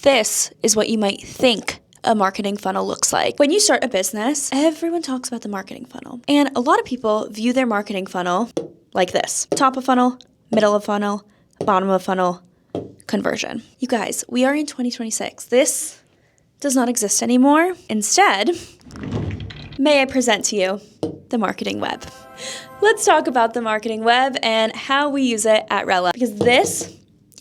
This is what you might think a marketing funnel looks like. When you start a business, everyone talks about the marketing funnel. And a lot of people view their marketing funnel like this: top of funnel, middle of funnel, bottom of funnel, conversion. You guys, we are in 2026. This does not exist anymore. Instead, may I present to you the marketing web. Let's talk about the marketing web and how we use it at Rella, because this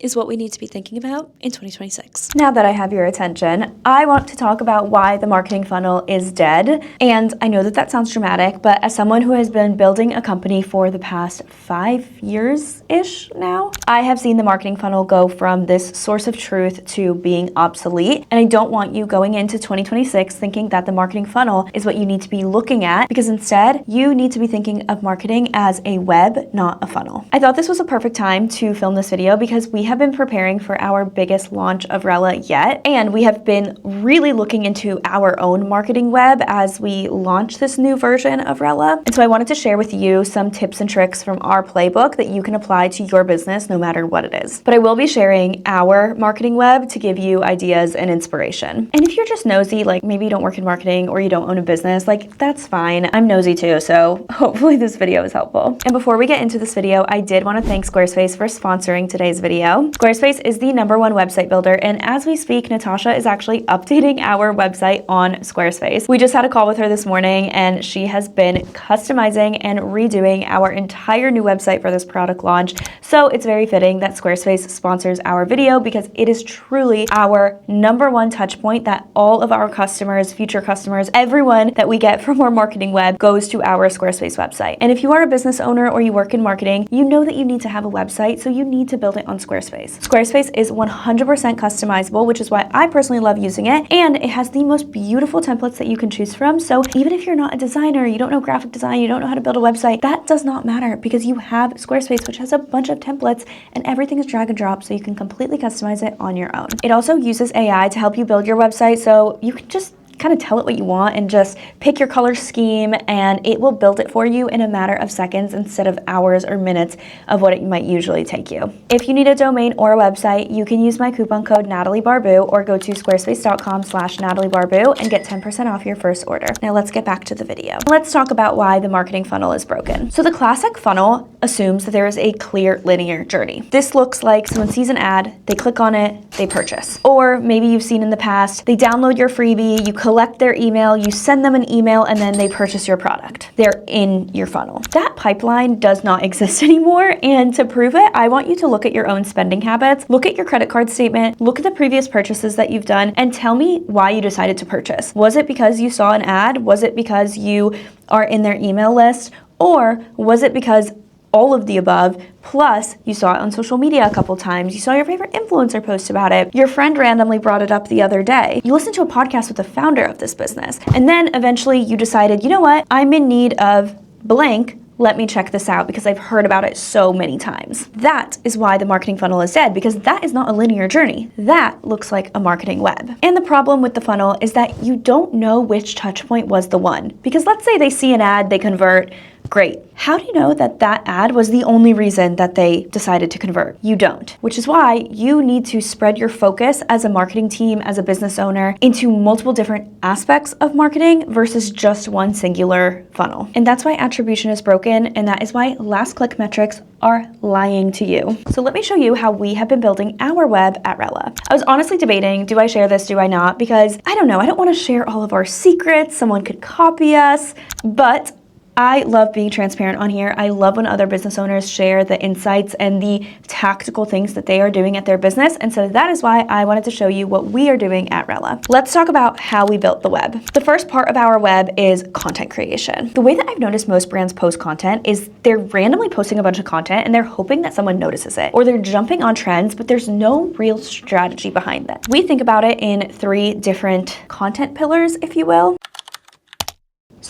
is what we need to be thinking about in 2026. Now that I have your attention, I want to talk about why the marketing funnel is dead. And I know that that sounds dramatic, but as someone who has been building a company for the past 5 years-ish now, I have seen the marketing funnel go from this source of truth to being obsolete. And I don't want you going into 2026 thinking that the marketing funnel is what you need to be looking at, because instead you need to be thinking of marketing as a web, not a funnel. I thought this was a perfect time to film this video because we have been preparing for our biggest launch of Rella yet, and we have been really looking into our own marketing web as we launch this new version of Rella. And so I wanted to share with you some tips and tricks from our playbook that you can apply to your business no matter what it is. But I will be sharing our marketing web to give you ideas and inspiration. And if you're just nosy, like maybe you don't work in marketing or you don't own a business, like that's fine. I'm nosy too, so hopefully this video is helpful. And before we get into this video, I did want to thank Squarespace for sponsoring today's video. Squarespace is the #1 website builder, and as we speak, Natasha is actually updating our website on Squarespace. We just had a call with her this morning, and she has been customizing and redoing our entire new website for this product launch. So it's very fitting that Squarespace sponsors our video, because it is truly our #1 touch point that all of our customers, future customers, everyone that we get from our marketing web goes to our Squarespace website. And if you are a business owner or you work in marketing, you know that you need to have a website, so you need to build it on Squarespace. Squarespace is 100% customizable, which is why I personally love using it, and it has the most beautiful templates that you can choose from. So even if you're not a designer, you don't know graphic design, you don't know how to build a website, that does not matter, because you have Squarespace, which has a bunch of templates, and everything is drag and drop, so you can completely customize it on your own. It also uses AI to help you build your website, so you can just kind of tell it what you want and just pick your color scheme, and it will build it for you in a matter of seconds instead of hours or minutes of what it might usually take you. If you need a domain or a website, you can use my coupon code NatalieBarbu or go to squarespace.com/NatalieBarbu and get 10% off your first order. Now let's get back to the video. Let's talk about why the marketing funnel is broken. So the classic funnel assumes that there is a clear linear journey. This looks like someone sees an ad, they click on it, they purchase. Or maybe you've seen in the past, they download your freebie, you collect their email, you send them an email, and then they purchase your product. They're in your funnel. That pipeline does not exist anymore, and to prove it, I want you to look at your own spending habits, look at your credit card statement, look at the previous purchases that you've done, and tell me why you decided to purchase. Was it because you saw an ad? Was it because you are in their email list? Or was it because all of the above, plus you saw it on social media a couple times, you saw your favorite influencer post about it, your friend randomly brought it up the other day, you listened to a podcast with the founder of this business, and then eventually you decided, you know what, I'm in need of blank, let me check this out because I've heard about it so many times. That is why the marketing funnel is dead, because that is not a linear journey. That looks like a marketing web. And the problem with the funnel is that you don't know which touch point was the one. Because let's say they see an ad, they convert, great. How do you know that that ad was the only reason that they decided to convert? You don't, which is why you need to spread your focus as a marketing team, as a business owner, into multiple different aspects of marketing versus just one singular funnel. And that's why attribution is broken, and that is why last click metrics are lying to you. So let me show you how we have been building our web at Rella. I was honestly debating, do I share this, do I not? Because I don't know, I don't want to share all of our secrets, someone could copy us, but I love being transparent on here. I love when other business owners share the insights and the tactical things that they are doing at their business. And so that is why I wanted to show you what we are doing at Rella. Let's talk about how we built the web. The first part of our web is content creation. The way that I've noticed most brands post content is they're randomly posting a bunch of content and they're hoping that someone notices it, or they're jumping on trends, but there's no real strategy behind them. We think about it in 3 different content pillars, if you will.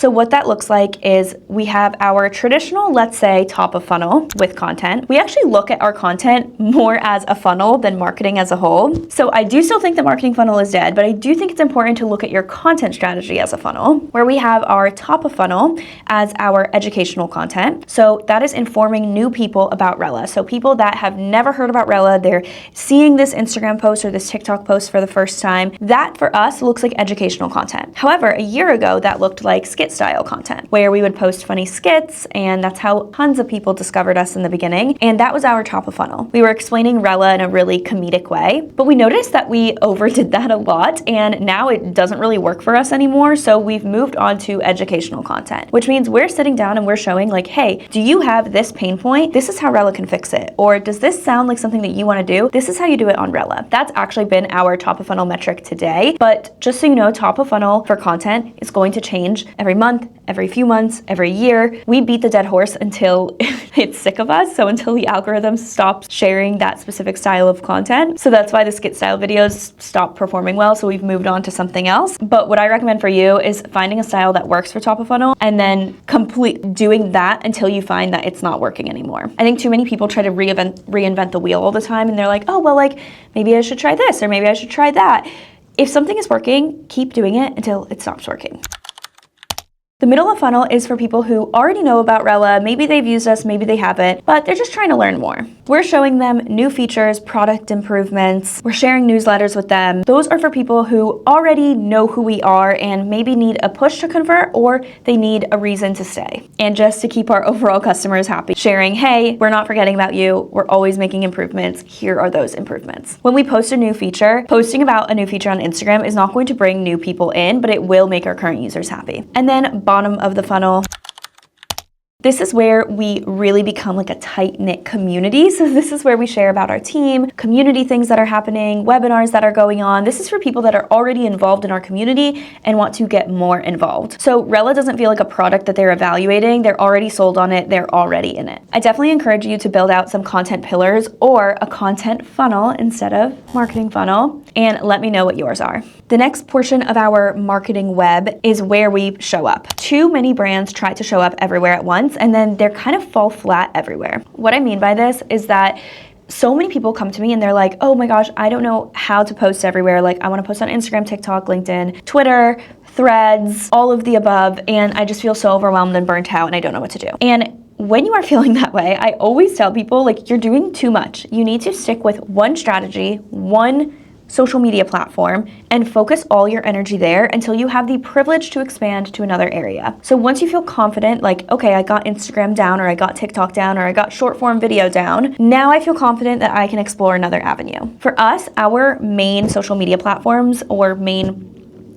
So what that looks like is we have our traditional, let's say, top of funnel with content. We actually look at our content more as a funnel than marketing as a whole. So I do still think the marketing funnel is dead, but I do think it's important to look at your content strategy as a funnel, where we have our top of funnel as our educational content. So that is informing new people about Rella. So people that have never heard about Rella, they're seeing this Instagram post or this TikTok post for the first time. That for us looks like educational content. However, a year ago, that looked like skit style content, where we would post funny skits, and that's how tons of people discovered us in the beginning. And that was our top of funnel. We were explaining Rella in a really comedic way, but we noticed that we overdid that a lot, and now it doesn't really work for us anymore. So we've moved on to educational content, which means we're sitting down and we're showing like, hey, do you have this pain point? This is how Rella can fix it. Or does this sound like something that you want to do? This is how you do it on Rella. That's actually been our top of funnel metric today. But just so you know, top of funnel for content is going to change every month, every few months, every year. We beat the dead horse until it's sick of us. So until the algorithm stops sharing that specific style of content. So that's why the skit style videos stop performing well. So we've moved on to something else. But what I recommend for you is finding a style that works for top of funnel and then doing that until you find that it's not working anymore. I think too many people try to reinvent the wheel all the time, and they're like, oh, well, like maybe I should try this or maybe I should try that. If something is working, keep doing it until it stops working. The middle of funnel is for people who already know about Rella. Maybe they've used us, maybe they haven't, but they're just trying to learn more. We're showing them new features, product improvements. We're sharing newsletters with them. Those are for people who already know who we are and maybe need a push to convert, or they need a reason to stay. And just to keep our overall customers happy, sharing, hey, we're not forgetting about you. We're always making improvements. Here are those improvements. When we post a new feature, posting about a new feature on Instagram is not going to bring new people in, but it will make our current users happy. And then bottom of the funnel, this is where we really become like a tight-knit community. So this is where we share about our team, community things that are happening, webinars that are going on. This is for people that are already involved in our community and want to get more involved. So Rella doesn't feel like a product that they're evaluating. They're already sold on it. They're already in it. I definitely encourage you to build out some content pillars or a content funnel instead of marketing funnel, and let me know what yours are. The next portion of our marketing web is where we show up. Too many brands try to show up everywhere at once, and then they're kind of fall flat everywhere. What I mean by this is that so many people come to me and they're like, oh my gosh, I don't know how to post everywhere. Like I want to post on Instagram, TikTok, LinkedIn, Twitter, Threads, all of the above, and I just feel so overwhelmed and burnt out and I don't know what to do. And when you are feeling that way, I always tell people, like, you're doing too much. You need to stick with one strategy, one social media platform, and focus all your energy there until you have the privilege to expand to another area. So once you feel confident, like, okay, I got Instagram down, or I got TikTok down, or I got short form video down, now I feel confident that I can explore another avenue. For us, our main social media platforms or main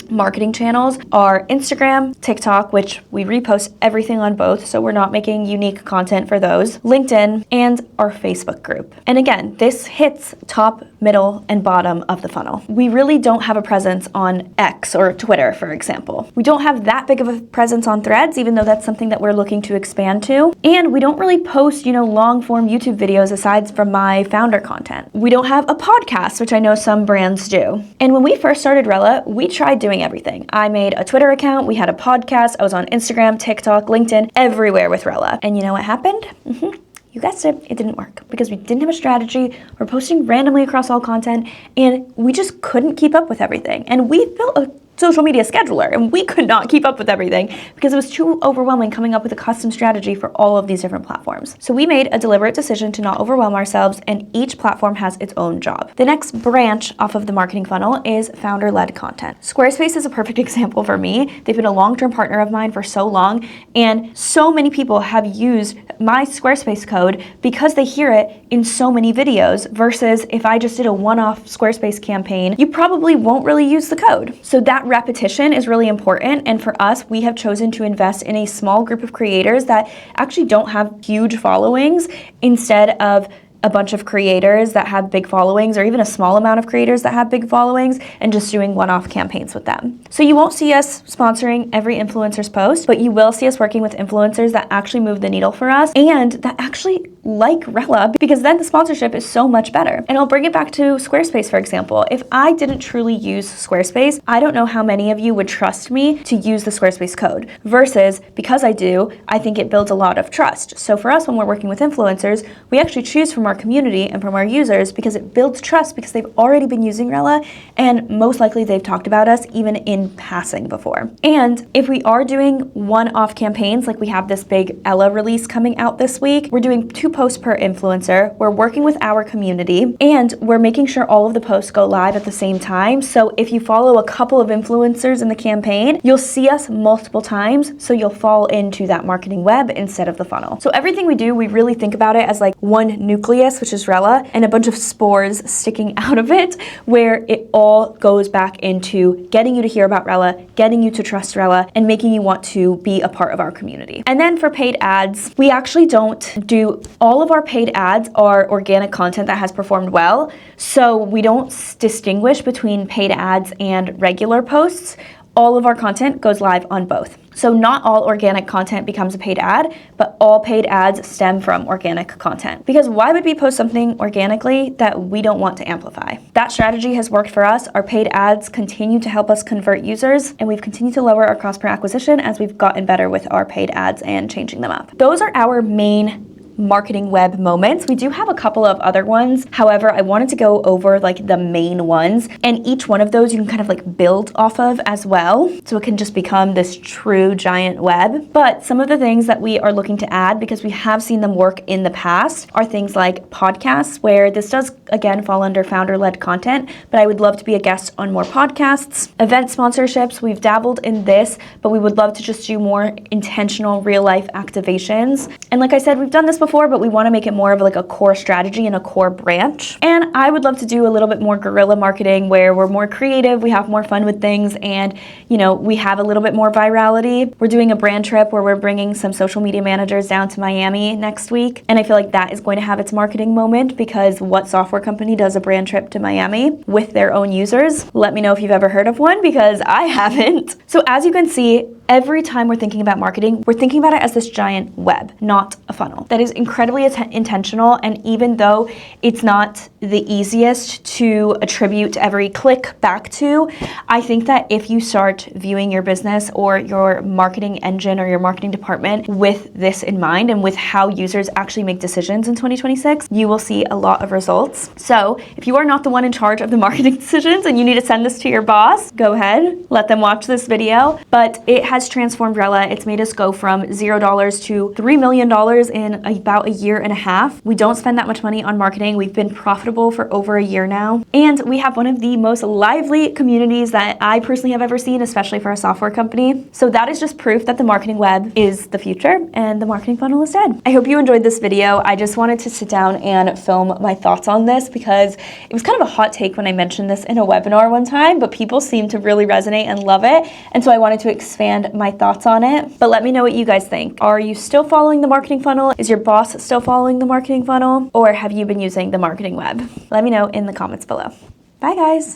marketing channels are Instagram, TikTok, which we repost everything on both, so we're not making unique content for those, LinkedIn, and our Facebook group. And again, this hits top, middle, and bottom of the funnel. We really don't have a presence on X or Twitter, for example. We don't have that big of a presence on Threads, even though that's something that we're looking to expand to. And we don't really post, long form YouTube videos aside from my founder content. We don't have a podcast, which I know some brands do. And when we first started Rella, we tried doing everything. I made a Twitter account, we had a podcast, I was on Instagram, TikTok, LinkedIn, everywhere with Rella. And you know what happened? You guessed it, it didn't work because we didn't have a strategy. We're posting randomly across all content and we just couldn't keep up with everything. And we built a social media scheduler and we could not keep up with everything because it was too overwhelming coming up with a custom strategy for all of these different platforms. So we made a deliberate decision to not overwhelm ourselves, and each platform has its own job. The next branch off of the marketing funnel is founder-led content. Squarespace is a perfect example for me. They've been a long-term partner of mine for so long, and so many people have used my Squarespace code because they hear it in so many videos, versus if I just did a one-off Squarespace campaign, you probably won't really use the code. So that repetition is really important, and for us, we have chosen to invest in a small group of creators that actually don't have huge followings instead of a bunch of creators that have big followings, or even a small amount of creators that have big followings, and just doing one-off campaigns with them. So you won't see us sponsoring every influencer's post, but you will see us working with influencers that actually move the needle for us and that actually like Rella because then the sponsorship is so much better. And I'll bring it back to Squarespace, for example. If I didn't truly use Squarespace, I don't know how many of you would trust me to use the Squarespace code versus because I do, I think it builds a lot of trust. So for us, when we're working with influencers, we actually choose from our community and from our users because it builds trust because they've already been using Rella and most likely they've talked about us even in passing before. And if we are doing one-off campaigns, like we have this big Ella release coming out this week, we're doing 2 posts per influencer, we're working with our community, and we're making sure all of the posts go live at the same time. So if you follow a couple of influencers in the campaign, you'll see us multiple times, so you'll fall into that marketing web instead of the funnel. So everything we do, we really think about it as like one nucleus, which is Rella, and a bunch of spores sticking out of it, where it all goes back into getting you to hear about Rella, getting you to trust Rella, and making you want to be a part of our community. And then for paid ads, we actually don't do, all of our paid ads are organic content that has performed well, so we don't distinguish between paid ads and regular posts. All of our content goes live on both. So not all organic content becomes a paid ad, but all paid ads stem from organic content. Because why would we post something organically that we don't want to amplify? That strategy has worked for us. Our paid ads continue to help us convert users, and we've continued to lower our cost per acquisition as we've gotten better with our paid ads and changing them up. Those are our main marketing web moments. We do have a couple of other ones. However, I wanted to go over like the main ones, and each one of those you can kind of like build off of as well. So it can just become this true giant web. But some of the things that we are looking to add, because we have seen them work in the past, are things like podcasts, where this does again fall under founder-led content, but I would love to be a guest on more podcasts. Event sponsorships, we've dabbled in this, but we would love to just do more intentional real-life activations. And like I said, we've done this before, but we want to make it more of like a core strategy and a core branch. And I would love to do a little bit more guerrilla marketing where we're more creative, we have more fun with things, and you know, we have a little bit more virality. We're doing a brand trip where we're bringing some social media managers down to Miami next week, and I feel like that is going to have its marketing moment, because what software company does a brand trip to Miami with their own users? Let me know if you've ever heard of one, because I haven't. So as you can see, every time we're thinking about marketing, we're thinking about it as this giant web, not a funnel. That is incredibly intentional, and even though it's not the easiest to attribute every click back to, I think that if you start viewing your business or your marketing engine or your marketing department with this in mind and with how users actually make decisions in 2026, you will see a lot of results. So if you are not the one in charge of the marketing decisions and you need to send this to your boss, go ahead, let them watch this video. But it has transformed Rella. It's made us go from $0 to $3 million in about a year and a half. We don't spend that much money on marketing. We've been profitable for over a year now. And we have one of the most lively communities that I personally have ever seen, especially for a software company. So that is just proof that the marketing web is the future and the marketing funnel is dead. I hope you enjoyed this video. I just wanted to sit down and film my thoughts on this because it was kind of a hot take when I mentioned this in a webinar one time, but people seem to really resonate and love it. And so I wanted to expand my thoughts on it. But let me know what you guys think. Are you still following the marketing funnel? Is your boss still following the marketing funnel? Or have you been using the marketing web? Let me know in the comments below. Bye guys.